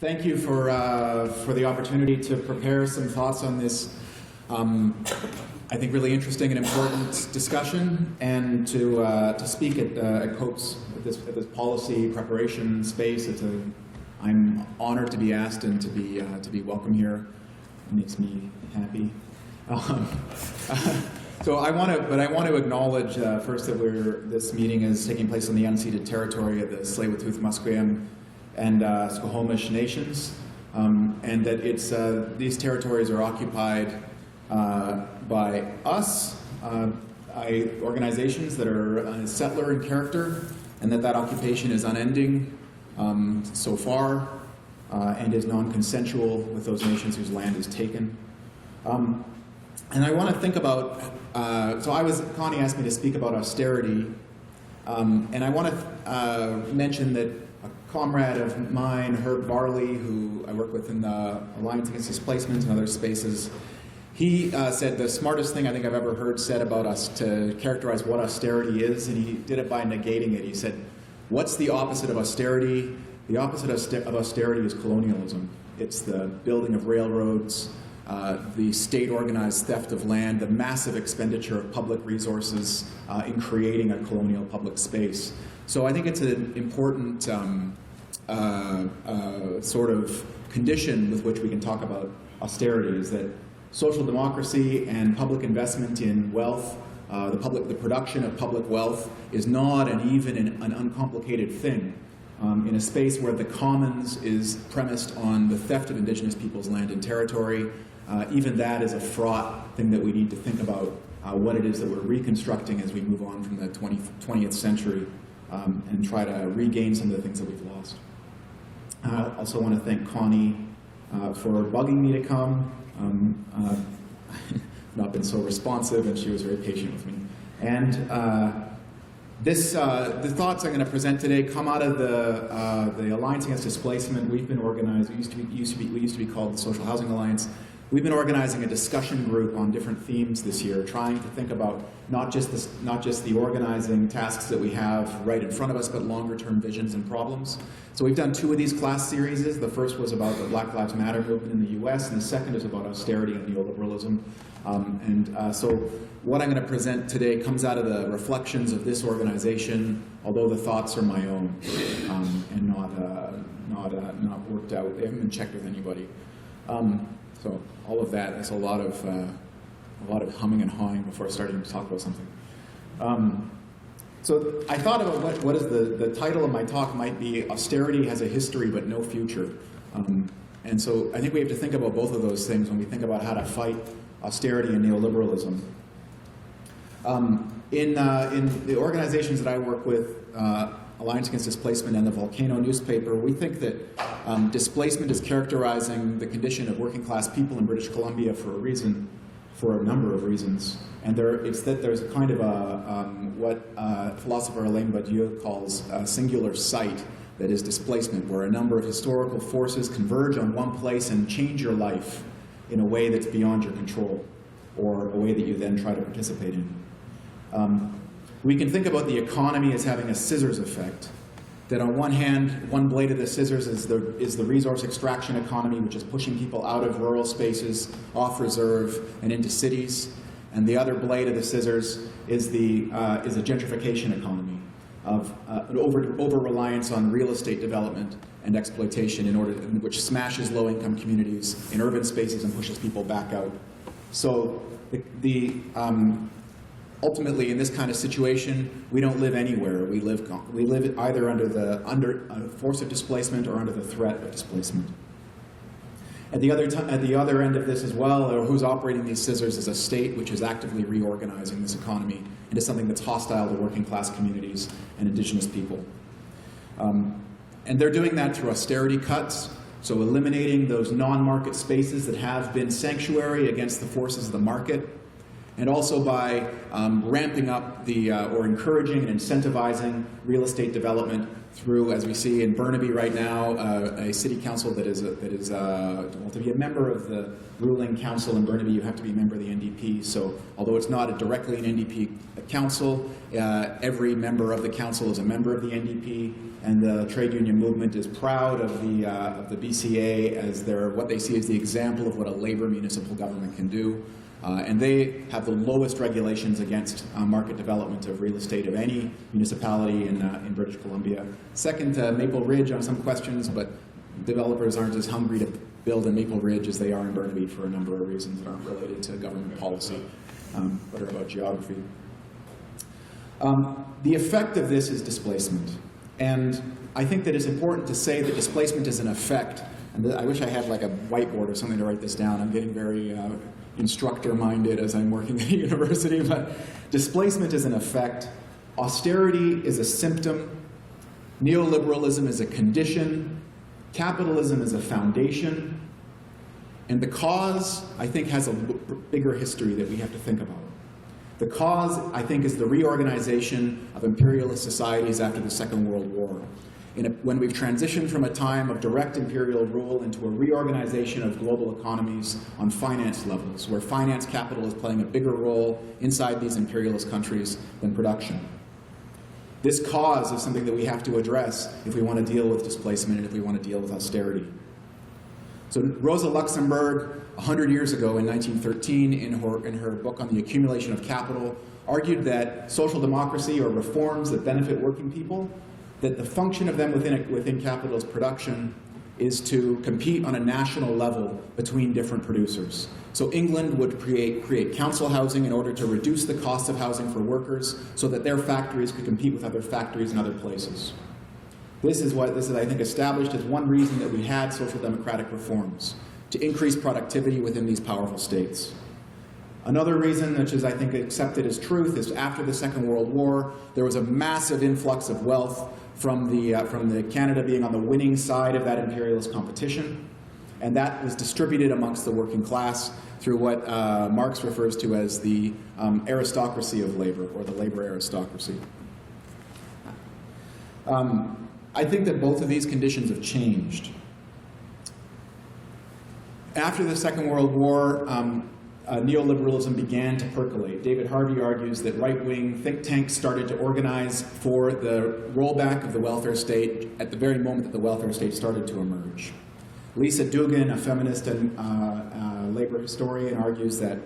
Thank you for the opportunity to prepare some thoughts on this, I think, really interesting and important discussion, and to speak at COPE's at this policy preparation space. I'm honored to be asked and to be welcome here. It makes me happy. So I want to acknowledge first that this meeting is taking place on the unceded territory of the Tsleil-Waututh, Musqueam, and Squamish nations, and that these territories are occupied by us, organizations that are settler in character, and that occupation is unending so far, and is non-consensual with those nations whose land is taken. And I want to think about, Connie asked me to speak about austerity, and I want to mention that a comrade of mine, Herb Barley, who I work with in the Alliance Against Displacement and other spaces, he said the smartest thing I think I've ever heard said about us to characterize what austerity is, and he did it by negating it. He said, what's the opposite of austerity? The opposite of austerity is colonialism. It's the building of railroads, the state-organized theft of land, the massive expenditure of public resources in creating a colonial public space. So I think it's an important sort of condition with which we can talk about austerity, is that social democracy and public investment in wealth, the production of public wealth, is not an uncomplicated thing. In a space where the commons is premised on the theft of Indigenous peoples' land and territory, even that is a fraught thing that we need to think about what it is that we're reconstructing as we move on from the 20th century and try to regain some of the things that we've lost. I also want to thank Connie for bugging me to come. Not been so responsive, and she was very patient with me. And the thoughts I'm going to present today come out of the Alliance Against Displacement. We've been organized. We used to be called the Social Housing Alliance. We've been organizing a discussion group on different themes this year, trying to think about not just the organizing tasks that we have right in front of us, but longer-term visions and problems. So we've done 2 of these class series. The first was about the Black Lives Matter movement in the U.S., and the second is about austerity and neoliberalism. So what I'm going to present today comes out of the reflections of this organization, although the thoughts are my own and not worked out. They haven't been checked with anybody. So all of that, that's a lot of humming and hawing before starting to talk about something. So I thought about what is the title of my talk might be, Austerity Has a History But No Future. And so I think we have to think about both of those things when we think about how to fight austerity and neoliberalism. In the organizations that I work with, Alliance Against Displacement and the Volcano newspaper, we think that displacement is characterizing the condition of working class people in British Columbia for a number of reasons. And it's that there's a kind of what philosopher Alain Badiou calls a singular site that is displacement, where a number of historical forces converge on one place and change your life in a way that's beyond your control, or a way that you then try to participate in. We can think about the economy as having a scissors effect, that on one hand, one blade of the scissors is the resource extraction economy, which is pushing people out of rural spaces, off reserve, and into cities. And the other blade of the scissors is a gentrification economy of over-reliance on real estate development and exploitation which smashes low-income communities in urban spaces and pushes people back out. So ultimately, in this kind of situation, we don't live anywhere. We live either under force of displacement or under the threat of displacement. At the other end of this as well, or who's operating these scissors, is a state which is actively reorganizing this economy into something that's hostile to working class communities and Indigenous people. And they're doing that through austerity cuts, so eliminating those non-market spaces that have been sanctuary against the forces of the market, and also by ramping up or encouraging and incentivizing real estate development through, as we see in Burnaby right now, a city council that is well, to be a member of the ruling council in Burnaby, you have to be a member of the NDP. So although it's not directly an NDP council, every member of the council is a member of the NDP, and the trade union movement is proud of the BCA as what they see as the example of what a labor municipal government can do. And they have the lowest regulations against market development of real estate of any municipality in British Columbia. Second to Maple Ridge on some questions, but developers aren't as hungry to build in Maple Ridge as they are in Burnaby for a number of reasons that aren't related to government policy, but are about geography. The effect of this is displacement. And I think that it's important to say that displacement is an effect. And I wish I had like a whiteboard or something to write this down. I'm getting very instructor-minded as I'm working at a university, but displacement is an effect. Austerity is a symptom. Neoliberalism is a condition. Capitalism is a foundation. And the cause, I think, has a bigger history that we have to think about. The cause, I think, is the reorganization of imperialist societies after the Second World War. When we've transitioned from a time of direct imperial rule into a reorganization of global economies on finance levels, where finance capital is playing a bigger role inside these imperialist countries than production. This cause is something that we have to address if we want to deal with displacement and if we want to deal with austerity. So Rosa Luxemburg, 100 years ago in 1913, in her book on the accumulation of capital, argued that social democracy, or reforms that benefit working people, that the function of them within capitalist production is to compete on a national level between different producers. So England would create council housing in order to reduce the cost of housing for workers so that their factories could compete with other factories in other places. This is, I think, established as one reason that we had social democratic reforms, to increase productivity within these powerful states. Another reason, which is, I think, accepted as truth, is after the Second World War, there was a massive influx of wealth from the Canada being on the winning side of that imperialist competition, and that was distributed amongst the working class through what Marx refers to as the aristocracy of labor, or the labor aristocracy. I think that both of these conditions have changed. After the Second World War, neoliberalism began to percolate. David Harvey argues that right-wing think tanks started to organize for the rollback of the welfare state at the very moment that the welfare state started to emerge. Lisa Dugan, a feminist and labor historian, argues that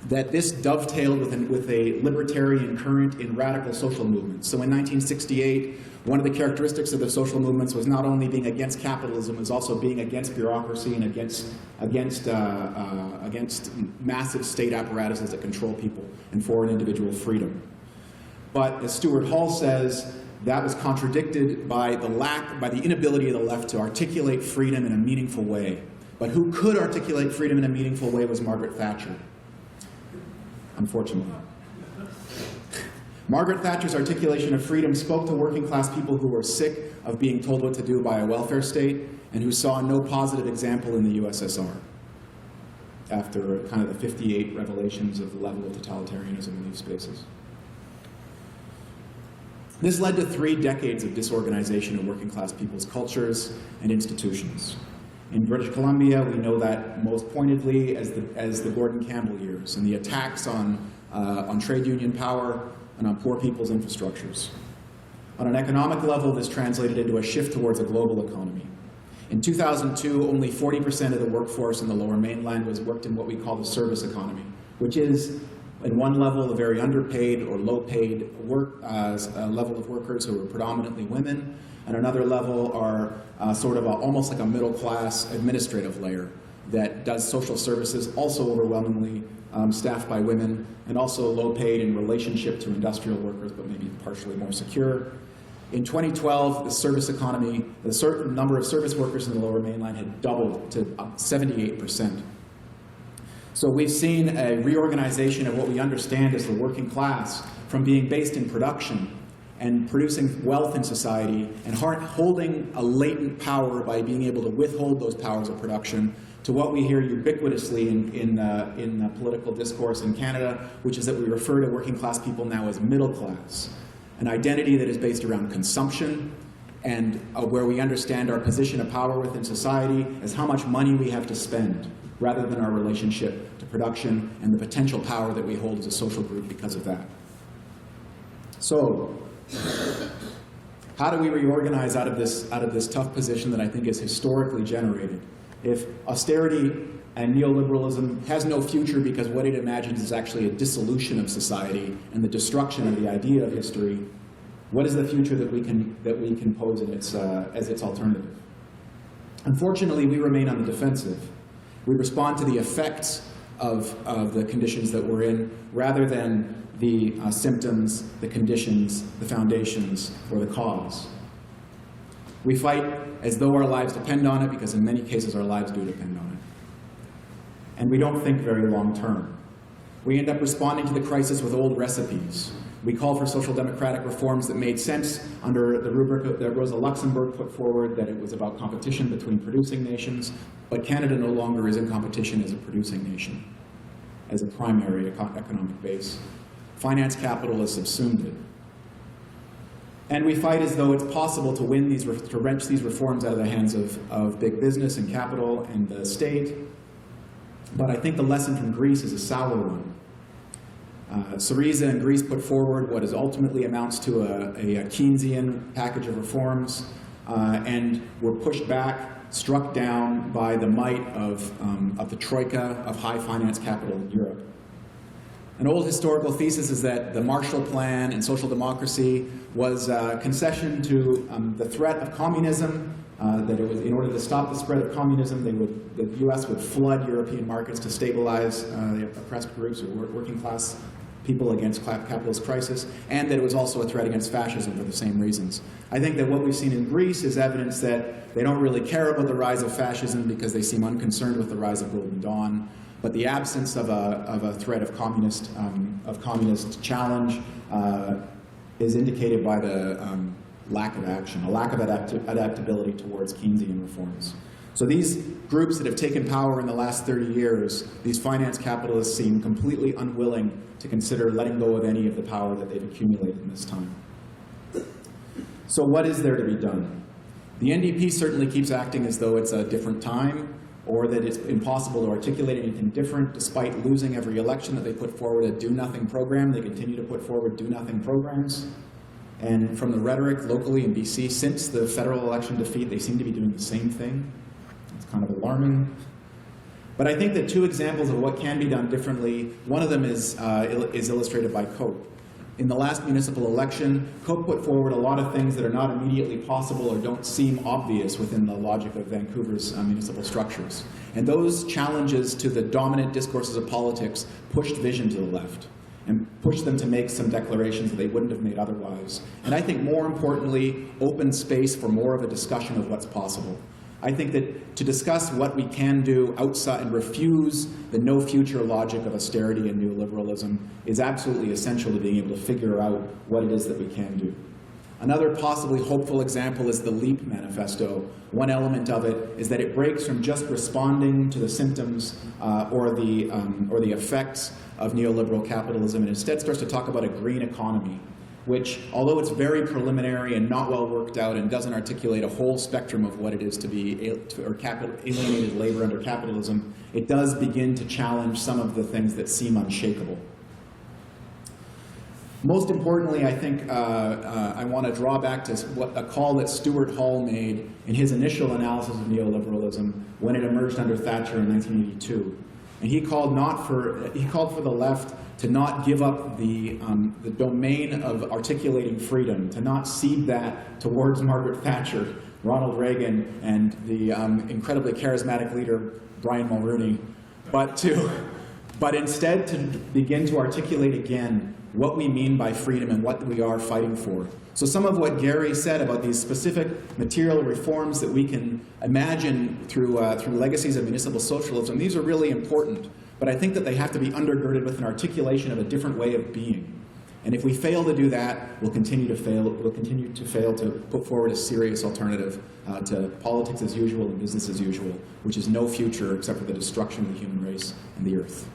this dovetailed with a libertarian current in radical social movements. So in 1968, one of the characteristics of the social movements was not only being against capitalism, it was also being against bureaucracy and against massive state apparatuses that control people and for an individual freedom. But as Stuart Hall says, that was contradicted by the inability of the left to articulate freedom in a meaningful way. But who could articulate freedom in a meaningful way was Margaret Thatcher, unfortunately. Margaret Thatcher's articulation of freedom spoke to working class people who were sick of being told what to do by a welfare state and who saw no positive example in the USSR after kind of the 58 revelations of the level of totalitarianism in these spaces. This led to 3 decades of disorganization of working class people's cultures and institutions. In British Columbia, we know that most pointedly as the Gordon Campbell years and the attacks on trade union power and on poor people's infrastructures. On an economic level, this translated into a shift towards a global economy. In 2002, only 40% of the workforce in the Lower Mainland worked in what we call the service economy, which is, in one level, a very underpaid or low-paid level of workers who are predominantly women, and another level are almost like a middle-class administrative layer that does social services, also overwhelmingly staffed by women, and also low-paid in relationship to industrial workers, but maybe partially more secure. In 2012, the service economy, the certain number of service workers in the Lower Mainland had doubled to 78%. So we've seen a reorganization of what we understand as the working class from being based in production and producing wealth in society and holding a latent power by being able to withhold those powers of production to what we hear ubiquitously in political discourse in Canada, which is that we refer to working class people now as middle class, an identity that is based around consumption and where we understand our position of power within society as how much money we have to spend, rather than our relationship to production and the potential power that we hold as a social group because of that. So, how do we reorganize out of this tough position that I think is historically generated? If austerity and neoliberalism has no future because what it imagines is actually a dissolution of society and the destruction of the idea of history, what is the future that we can pose in as its alternative? Unfortunately, we remain on the defensive. We respond to the effects of the conditions that we're in rather than the symptoms, the conditions, the foundations, or the cause. We fight as though our lives depend on it, because in many cases our lives do depend on it. And we don't think very long term. We end up responding to the crisis with old recipes. We call for social democratic reforms that made sense under the rubric that Rosa Luxemburg put forward, that it was about competition between producing nations, but Canada no longer is in competition as a producing nation, as a primary economic base. Finance capital has subsumed it. And we fight as though it's possible to win to wrench these reforms out of the hands of big business and capital and the state. But I think the lesson from Greece is a sour one. Syriza and Greece put forward what is ultimately amounts to a Keynesian package of reforms, and were pushed back, struck down by the might of the troika of high finance capital in Europe. An old historical thesis is that the Marshall Plan and social democracy was a concession to the threat of communism, that it was, in order to stop the spread of communism, the US would flood European markets to stabilize the oppressed groups or working class people against capitalist crisis, and that it was also a threat against fascism for the same reasons. I think that what we've seen in Greece is evidence that they don't really care about the rise of fascism because they seem unconcerned with the rise of Golden Dawn. But the absence of a threat of communist challenge is indicated by the lack of action, a lack of adaptability towards Keynesian reforms. So these groups that have taken power in the last 30 years, these finance capitalists seem completely unwilling to consider letting go of any of the power that they've accumulated in this time. So what is there to be done? The NDP certainly keeps acting as though it's a different time, or that it's impossible to articulate anything different. Despite losing every election that they put forward a do-nothing program, they continue to put forward do-nothing programs. And from the rhetoric locally in BC, since the federal election defeat, they seem to be doing the same thing. It's kind of alarming. But I think that two examples of what can be done differently, one of them is illustrated by Cope. In the last municipal election, Cope put forward a lot of things that are not immediately possible or don't seem obvious within the logic of Vancouver's municipal structures. And those challenges to the dominant discourses of politics pushed vision to the left and pushed them to make some declarations that they wouldn't have made otherwise. And I think more importantly, opened space for more of a discussion of what's possible. I think that to discuss what we can do outside and refuse the no future logic of austerity and neoliberalism is absolutely essential to being able to figure out what it is that we can do. Another possibly hopeful example is the LEAP manifesto. One element of it is that it breaks from just responding to the symptoms or the effects of neoliberal capitalism, and instead starts to talk about a green economy, which, although it's very preliminary and not well worked out and doesn't articulate a whole spectrum of what it is to be alienated labor under capitalism, it does begin to challenge some of the things that seem unshakable. Most importantly, I think I want to draw back to a call that Stuart Hall made in his initial analysis of neoliberalism when it emerged under Thatcher in 1982. And he called for the left to not give up the domain of articulating freedom, to not cede that towards Margaret Thatcher, Ronald Reagan, and the incredibly charismatic leader Brian Mulroney, but instead to begin to articulate again what we mean by freedom and what we are fighting for. So some of what Gary said about these specific material reforms that we can imagine through legacies of municipal socialism, these are really important, but I think that they have to be undergirded with an articulation of a different way of being. And if we fail to do that, we'll continue to fail to put forward a serious alternative to politics as usual and business as usual, which is no future except for the destruction of the human race and the earth.